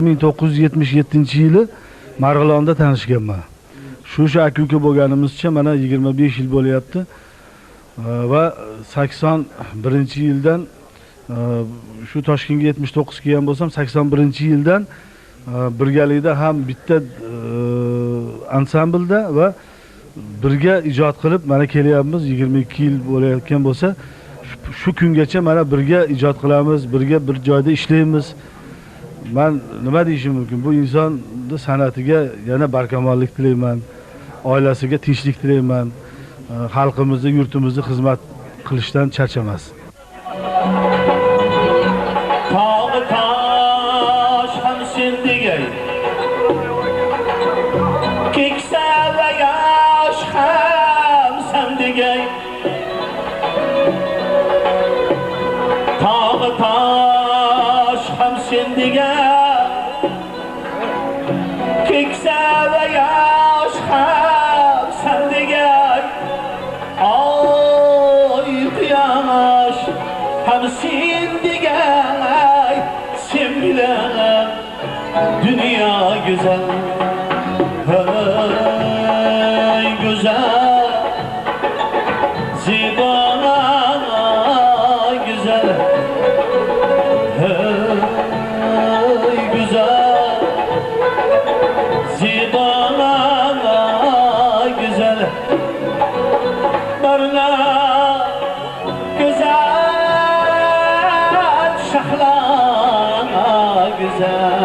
1977-yili Marg'ilonda tanishganman. Shu aka-uka bo'lganimizcha mana 25 yil bo'lyapti. Va 81-yildan shu Toshkentga 79 kelgan bo'lsam, 81-yildan birgalikda ham bitta ansamblda va birga ijod qilib mana kelyapmiz. 22 yil bo'layotgan bo'lsa, shu kungacha mana birga ijod qilamiz, birga bir joyda ishlaymiz. Men nima deyishim mumkin? Bu insonni san'atiga yana barkamollik tilayman. Oilasiga tinchlik tilayman. Xalqimizni, yurtimizni xizmat qilishdan charchamas. Tog'i tosh ham sen degay. Keksa va yosh ham sen degay. Tog'i tosh ham sen degay. Keksa va yosh ham sen degay. Oy quyosh ham sen degay. Sen bilan dünya güzel. Hey güzel. Zibana güzel. Hey güzel. Zibana güzel. Barna güzel. Şahla güzel.